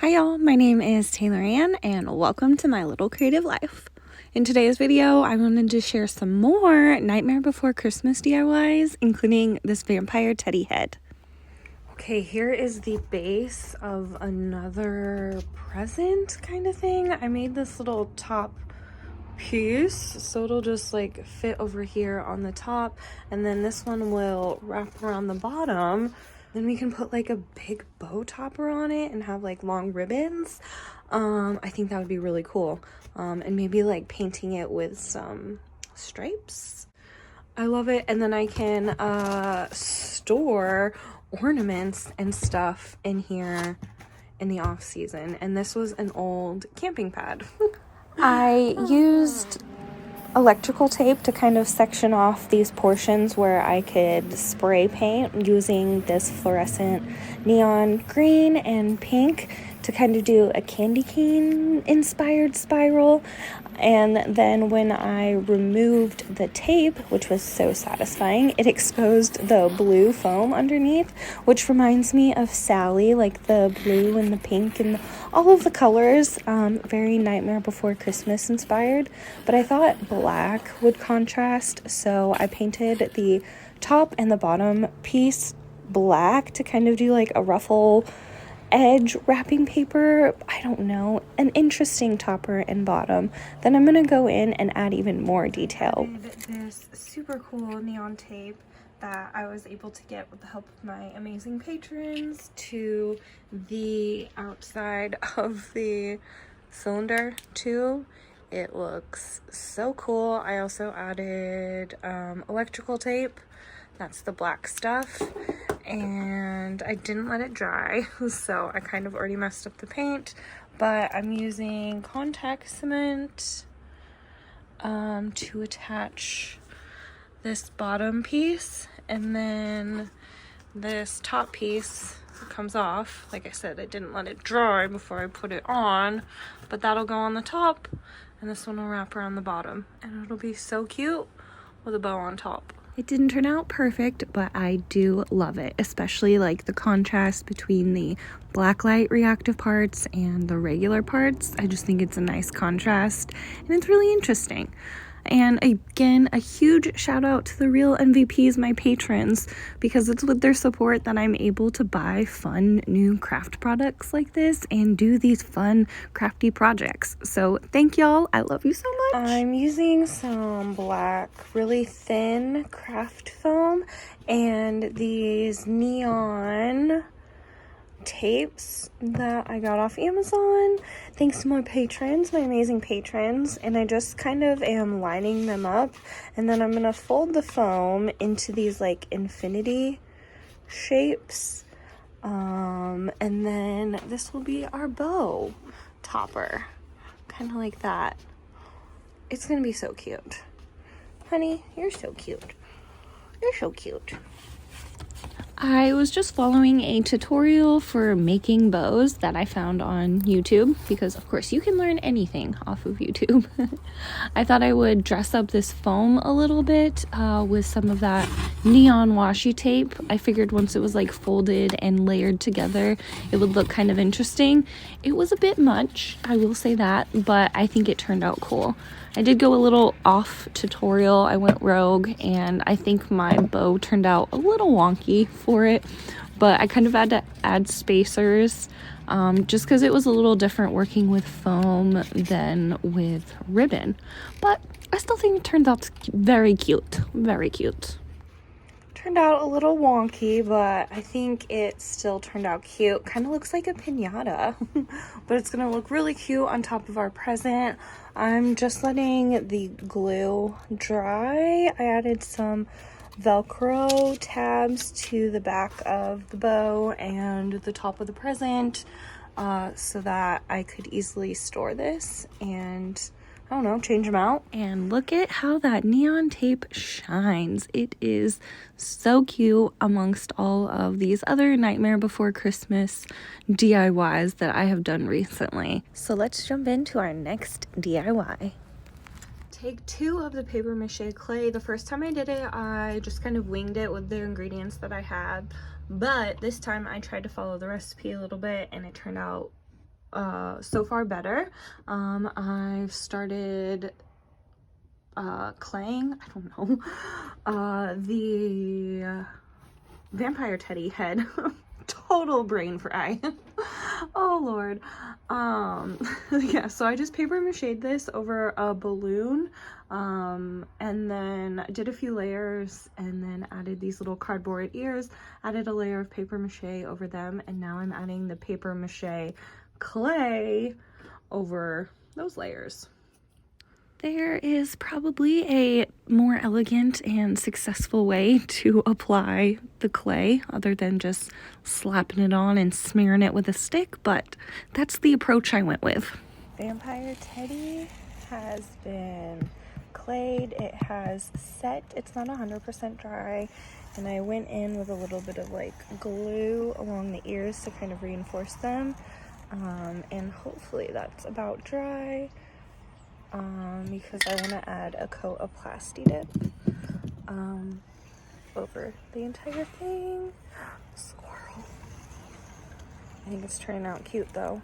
Hi y'all, my name is TaylorAnne and welcome to my Little Creative Life. In today's video, I wanted to share some more Nightmare Before Christmas DIYs, including this vampire teddy head. Okay, here is the base of another present kind of thing. I made this little top piece so it'll just like fit over here on the top, and then this one will wrap around the bottom. Then we can put like a big bow topper on it and have like long ribbons. I think that would be really cool. And maybe like painting it with some stripes. I love it. And then I can store ornaments and stuff in here in the off season. And this was an old camping pad. I used electrical tape to kind of section off these portions where I could spray paint using this fluorescent neon green and pink to kind of do a candy cane inspired spiral. And then when I removed the tape, which was so satisfying, it exposed the blue foam underneath, which reminds me of Sally, like the blue and the pink and all of the colors, very Nightmare Before Christmas inspired. But I thought black would contrast, so I painted the top and the bottom piece black to kind of do like a ruffle edge wrapping paper. I don't know, an interesting topper and bottom. Then I'm gonna go in and add even more detail. This super cool neon tape that I was able to get with the help of my amazing patrons to the outside of the cylinder too. It looks so cool. I also added electrical tape. That's the black stuff. And I didn't let it dry, so I kind of already messed up the paint, but I'm using contact cement to attach this bottom piece, and then this top piece comes off. Like I said, I didn't let it dry before I put it on, but that'll go on the top, and this one will wrap around the bottom, and it'll be so cute with a bow on top. It didn't turn out perfect, but I do love it, especially like the contrast between the blacklight reactive parts and the regular parts. I just think it's a nice contrast and it's really interesting. And again, a huge shout out to the real MVPs, my patrons, because it's with their support that I'm able to buy fun new craft products like this and do these fun crafty projects. So thank y'all. I love you so much. I'm using some black, really thin craft foam and these neon tapes that I got off Amazon thanks to my patrons, my amazing patrons, and I just kind of am lining them up, and then I'm gonna fold the foam into these like infinity shapes, and then this will be our bow topper, kind of like that. It's gonna be so cute. Honey, you're so cute. You're so cute. I was just following a tutorial for making bows that I found on YouTube, because of course you can learn anything off of YouTube. I thought I would dress up this foam a little bit with some of that neon washi tape. I figured once it was like folded and layered together, it would look kind of interesting. It was a bit much, I will say that, but I think it turned out cool. I did go a little off tutorial. I went rogue, and I think my bow turned out a little wonky for it, but I kind of had to add spacers just because it was a little different working with foam than with ribbon. But I still think it turned out very cute, very cute. Turned out a little wonky, but I think it still turned out cute. Kind of looks like a piñata, but it's gonna look really cute on top of our present. I'm just letting the glue dry. I added some Velcro tabs to the back of the bow and the top of the present so that I could easily store this and, I don't know, change them out. And look at how that neon tape shines. It is so cute amongst all of these other Nightmare Before Christmas DIYs that I have done recently. So let's jump into our next DIY. Take 2 of the paper mache clay. The first time I did it, I just kind of winged it with the ingredients that I had, but this time I tried to follow the recipe a little bit and it turned out so far better. I've started claying, I don't know, the vampire teddy head. Total brain fry. Oh Lord. Yeah, so I just paper mache'd this over a balloon, and then did a few layers, and then added these little cardboard ears, added a layer of paper mache over them, and now I'm adding the paper mache clay over those layers. There is probably a more elegant and successful way to apply the clay other than just slapping it on and smearing it with a stick, but that's the approach I went with. Vampire Teddy has been clayed. It has set. It's not 100% dry, and I went in with a little bit of like glue along the ears to kind of reinforce them, and hopefully that's about dry. Because I want to add a coat of Plasti Dip over the entire thing. Squirrel. I think it's turning out cute though.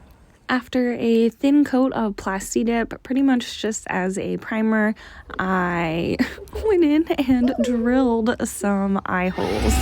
After a thin coat of Plasti Dip, pretty much just as a primer, I went in and drilled some eye holes,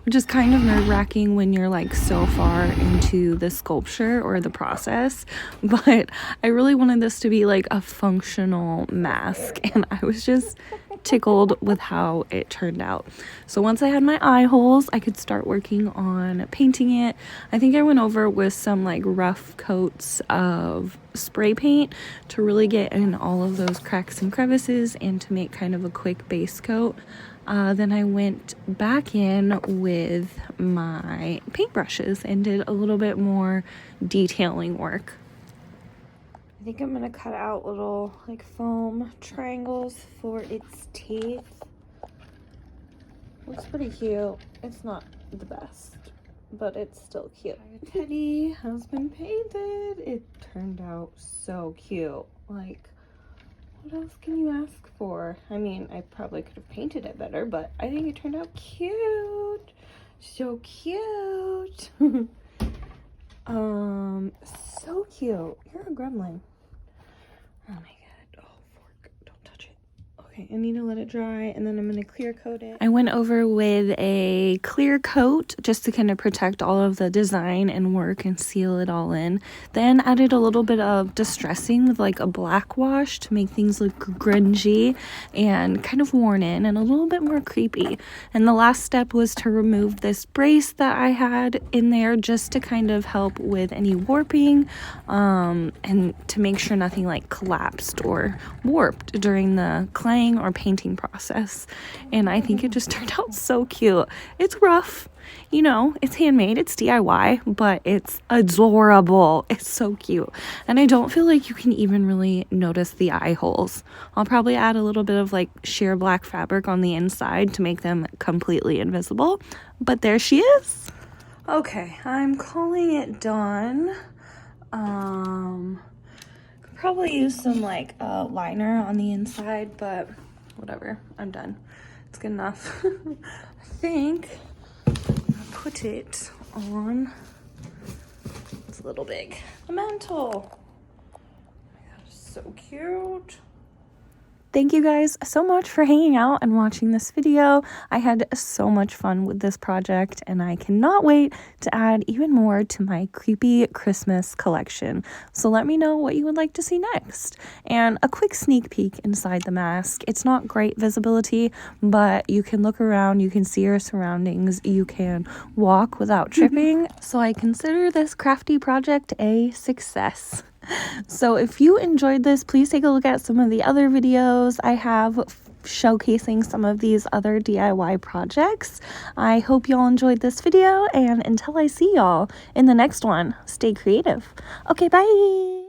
which is kind of nerve-wracking when you're like so far into the sculpture or the process, but I really wanted this to be like a functional mask, and I was just tickled with how it turned out. So once I had my eye holes, I could start working on painting it. I think I went over with some like rough coats of spray paint to really get in all of those cracks and crevices and to make kind of a quick base coat. Then I went back in with my paintbrushes and did a little bit more detailing work. I think I'm gonna cut out little like foam triangles for its teeth. Looks pretty cute. It's not the best, but it's still cute. Teddy has been painted. It turned out so cute. Like, what else can you ask for? I mean, I probably could have painted it better, but I think it turned out cute. So cute. So cute. You're a gremlin. Oh my god. Oh, fork. Don't touch it. Okay, I need to let it dry, and then I'm going to clear coat it. I went over with a clear coat just to kind of protect all of the design and work and seal it all in. Then added a little bit of distressing with like a black wash to make things look grungy and kind of worn in and a little bit more creepy. And the last step was to remove this brace that I had in there just to kind of help with any warping, and to make sure nothing like collapsed or warped during the claying or painting process. And I think it just turned out so cute. It's rough, you know, it's handmade, it's DIY, but it's adorable. It's so cute, and I don't feel like you can even really notice the eye holes. I'll probably add a little bit of like sheer black fabric on the inside to make them completely invisible, but there she is. Okay, I'm calling it done. Could probably use some like liner on the inside, but whatever, I'm done. It's good enough. I think I'll put it on, it's a little big, the mantle. Oh my god, it's so cute. Thank you guys so much for hanging out and watching this video. I had so much fun with this project, and I cannot wait to add even more to my creepy Christmas collection. So let me know what you would like to see next. And a quick sneak peek inside the mask. It's not great visibility, but you can look around, you can see your surroundings, you can walk without tripping. So I consider this crafty project a success. So if you enjoyed this, please take a look at some of the other videos I have showcasing some of these other DIY projects. I hope y'all enjoyed this video, and until I see y'all in the next one, stay creative. Okay, bye!